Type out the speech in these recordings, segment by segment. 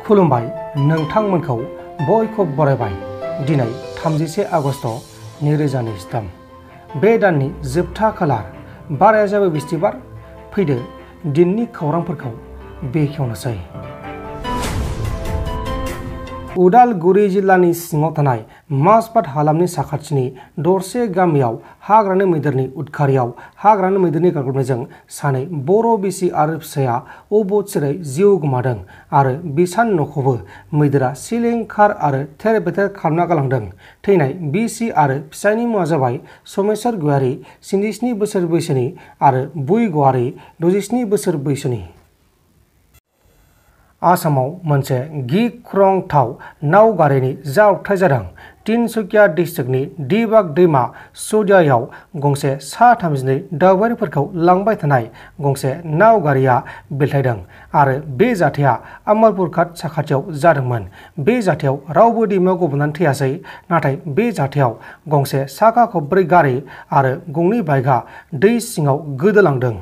खुलुमबाय नोंथांमोनखौ बयखौबो बरायबाय दिनै 31 आगस्ट 2023 बे दाननि जोबथा खालार बाराया जाबाय बिस्थिबार फैदो दिननि खौरांफोरखौ बेखेवनोसै। उदालगुरि जिल्लानि सिङाव थानाय माजबाद हालामनि साखाथिनि दरसे गामियाव हाग्रानि मैदेरनि उदखारियाव हाग्रानि मैदेरनि गाग्लोबनायजों सानै बर' बिसि आरो फिसाया अबथिरायै जिउ गोमादों आरो बिसान न'खौबो मैदेरा सिलिंखार आरो थेर बेथेर खालामना गालांदों। थैनाय बिसि आरो फिसायनि मुङा जाबाय समेश्वर गयारी 67 बोसोर बैसोनि आरो बुइ गयारी 67 बोसोर बैसोनि। आसामाव मोनसे गिख्रंथाव नावगारिनि जावथाय जादों। तिनसुकिया डिस्ट्रिक्टनि दिबाक दैमा सौदियायाव गंसे सा-32 दावबायारिफोरखौ लांबाय थानाय गंसे नावगारिया बेलथायदों आरो बे जाथाया अमरपुर घाट साखाथियाव जादोंमोन। बे जाथायाव रावबो दैमायाव गबनानै थैयासै, नाथाय बे जाथायाव गंसे साखा खबब्रै गारि आरो गंनै बाइकआ दै सिङाव गोदोलांदों।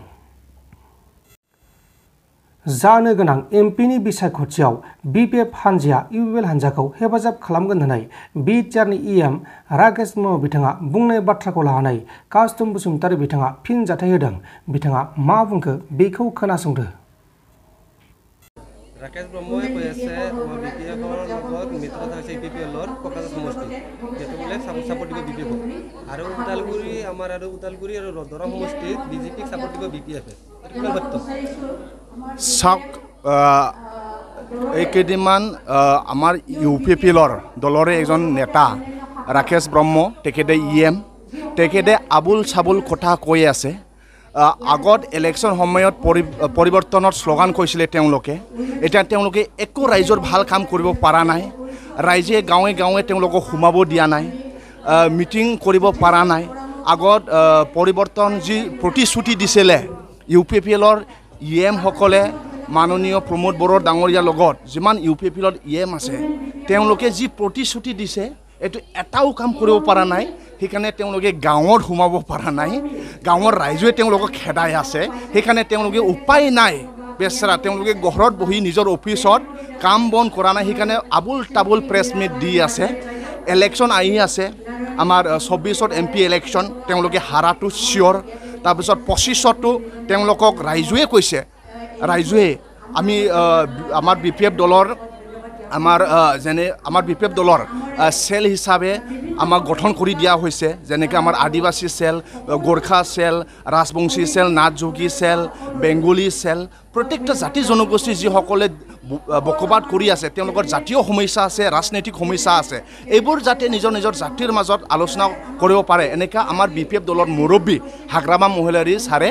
जानो गोनां एमपिनि बिसायख'थियाव बिपिएफ हानजाया इउपिपिएल हानजाखौ हेफाजाब खालामगोन होननानै बिटिआरनि इएम राकेश ब्रह्म बिथाङा बुंनाय बाथ्राखौ लानानै कास्टम बसुमतारी बिथाङा फिनजाथाय होदों। बिथाङा मा बुंखो बेखौ खोनासंदो। राकेश ब्रह्मই কৈ আছে বিপিএফৰ লগত মিত্ৰতা হৈছে ইউপিপিএলৰ ককাজ সমষ্টি যেটো বোলে সাপোৰ্ট দিব বিপিএফক আৰু উদালগুৰি আৰু দৰং সমষ্টিত বিজেপিক সাপোৰ্ট দিব বিপিএফে। এইটো সত্য। চাওক, এই কেইদিনমান আমাৰ ইউপিপিএলৰ দলৰে এজন নেতা ৰাকেশ ব্ৰহ্ম তেখেতে তেখেতে আবুল চাবুল কথা কৈ আছে। আগত ইলেকশ্যন সময়ত পৰিৱৰ্তনৰ শ্লোগান কৈছিলে তেওঁলোকে। এতিয়া তেওঁলোকে একো ৰাইজৰ ভাল কাম কৰিব পৰা নাই। ৰাইজে গাঁৱে গাঁৱে তেওঁলোকক সোমাব দিয়া নাই, মিটিং কৰিব পৰা নাই। আগত পৰিৱৰ্তন যি প্ৰতিশ্ৰুতি দিছিলে ইউপিপিএলৰ ইএমসকলে মাননীয় প্ৰমোদ বড়ো ডাঙৰীয়াৰ লগত যিমান ইউপিপিএলৰ ইএম আছে তেওঁলোকে যি প্ৰতিশ্ৰুতি দিছে এইটো এটাও কাম কৰিব পৰা নাই। সেইকাৰণে তেওঁলোকে গাঁৱত সোমাব পৰা নাই। গাঁৱৰ ৰাইজে তেওঁলোকক খেদাই আছে। সেইকাৰণে তেওঁলোকে উপায় নাই বেচেৰা, তেওঁলোকে ঘৰত বহি নিজৰ অফিচত কাম বন কৰা নাই। সেইকাৰণে আবুল তাবুল প্ৰেছ মিট দি আছে। ইলেকশ্যন আহি আছে, আমাৰ 24ত এমপি ইলেকশ্যন, তেওঁলোকে হাৰাটো চিয়'ৰ। তাৰপিছত 25তো তেওঁলোকক ৰাইজে কৈছে, ৰাইজে আমাৰ বিপিএফ দলৰ আমাৰ বিপিএফ দলৰ চেল হিচাপে আমাক গঠন কৰি দিয়া হৈছে। যেনেকৈ আমাৰ Adivasi cell, Gorkha cell, Rajbongshi cell, Nathyogi cell, Bengali cell, প্ৰত্যেকটা জাতি জনগোষ্ঠী যিসকলে বকবাদ কৰি আছে, তেওঁলোকৰ জাতীয় সমস্যা আছে, ৰাজনৈতিক সমস্যা আছে, এইবোৰ যাতে নিজৰ নিজৰ জাতিৰ মাজত আলোচনা কৰিব পাৰে এনেকৈ আমাৰ বিপিএফ দলৰ মুৰব্বী হাগ্ৰামা মহিলাৰী ছাৰে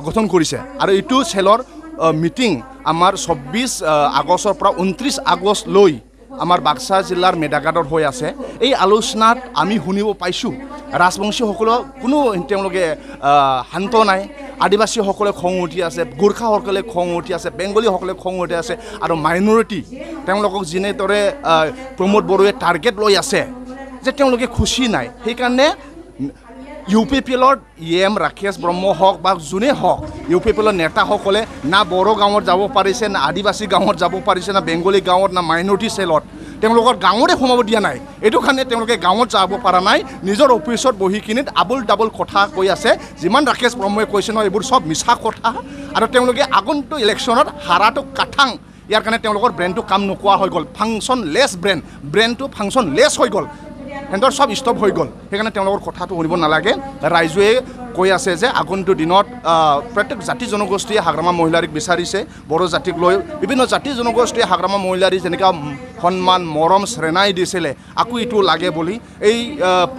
গঠন কৰিছে। আৰু এইটো চেলৰ মিটিং আমাৰ 24 আগষ্টৰ পৰা 29 আগষ্টলৈ আমাৰ বাক্সা জিলাৰ মেডাগাডত হৈ আছে। এই আলোচনাত আমি শুনিব পাইছোঁ ৰাজবংশীসকলৰ কোনো তেওঁলোকে শান্ত নাই, আদিবাসীসকলে খং উঠি আছে, গোৰ্খাসকলে খং উঠি আছে, বেংগলীসকলে খং উঠি আছে, আৰু মাইনৰিটি তেওঁলোকক যেনেদৰে প্ৰমোদ বড়োৱে টাৰ্গেট লৈ আছে যে তেওঁলোকে খুচি নাই। সেইকাৰণে ইউপিপিএলৰ ইএম ৰাকেশ ব্ৰহ্ম হওক বা যোনে হওক, ইউপিপিএলৰ নেতাসকলে না বড়ো গাঁৱত যাব পাৰিছে, না আদিবাসী গাঁৱত যাব পাৰিছে, না বেংগলী গাঁৱত, না মাইনৰিটি চেলত তেওঁলোকৰ গাঁৱতে সোমাব দিয়া নাই। এইটো কাৰণে তেওঁলোকে গাঁৱত যাব পৰা নাই। নিজৰ অফিচত বহি কিনি আবুল ডাবুল কথা কৈ আছে। যিমান ৰাকেশ ব্ৰহ্মই কৈছে ন, এইবোৰ চব মিছা কথা। আৰু তেওঁলোকে আগন্তুক ইলেকশ্যনত হাৰাটো কাঠাং। ইয়াৰ কাৰণে তেওঁলোকৰ ব্ৰেইনটো কাম নোকোৱা হৈ গ'ল। ফাংচনলেছ ব্ৰেইনটো ফাংচনলেছ হৈ গ'ল। সিহঁতৰ চব ষ্টপ হৈ গ'ল। সেইকাৰণে তেওঁলোকৰ কথাটো শুনিব নালাগে। ৰাইজে কৈ আছে যে আগন্তুক দিনত প্ৰত্যেক জাতি জনগোষ্ঠীয়ে হাগ্ৰামা মহিলাৰীক বিচাৰিছে। বড়ো জাতিক লৈ বিভিন্ন জাতি জনগোষ্ঠীয়ে হাগ্ৰামা মহিলাৰী যেনেকৈ সন্মান মৰম শ্ৰেণাই দিছিলে, আকৌ এইটো লাগে বুলি। এই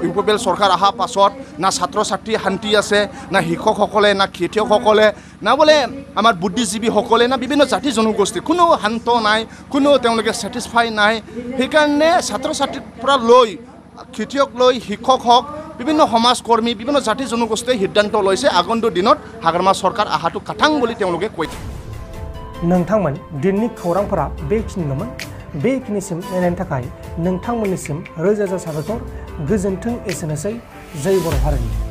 ইউপিপিএল চৰকাৰ অহাৰ পাছত না ছাত্ৰ ছাত্ৰী শান্তি আছে, না শিক্ষকসকলে, না খেতিয়কসকলে, না বোলে আমাৰ বুদ্ধিজীৱীসকলে, না বিভিন্ন জাতি জনগোষ্ঠী কোনো শান্ত নাই, কোনো তেওঁলোকে ছেটিছফাই নাই। সেইকাৰণে ছাত্ৰ ছাত্ৰীৰ পৰা লৈ খেতিয়ক লৈ শিক্ষক হওক, বিভিন্ন সমাজকৰ্মী, বিভিন্ন জাতি জনগোষ্ঠীয়ে সিদ্ধান্ত লৈছে আগন্তুক দিনত হাগ্ৰামা চৰকাৰ আহাটো কাঠাং বুলি তেওঁলোকে কৈছে। नोंथांमोन दिननि खौरांफोरा बेखिनिल'मोन। बेखिनिसिम नायनायनि थाखाय नोंथांमोननिसिम रोजा रोजा साबायखर। गोजोन्थों। एसेनोसै। जय बर' हारिनि।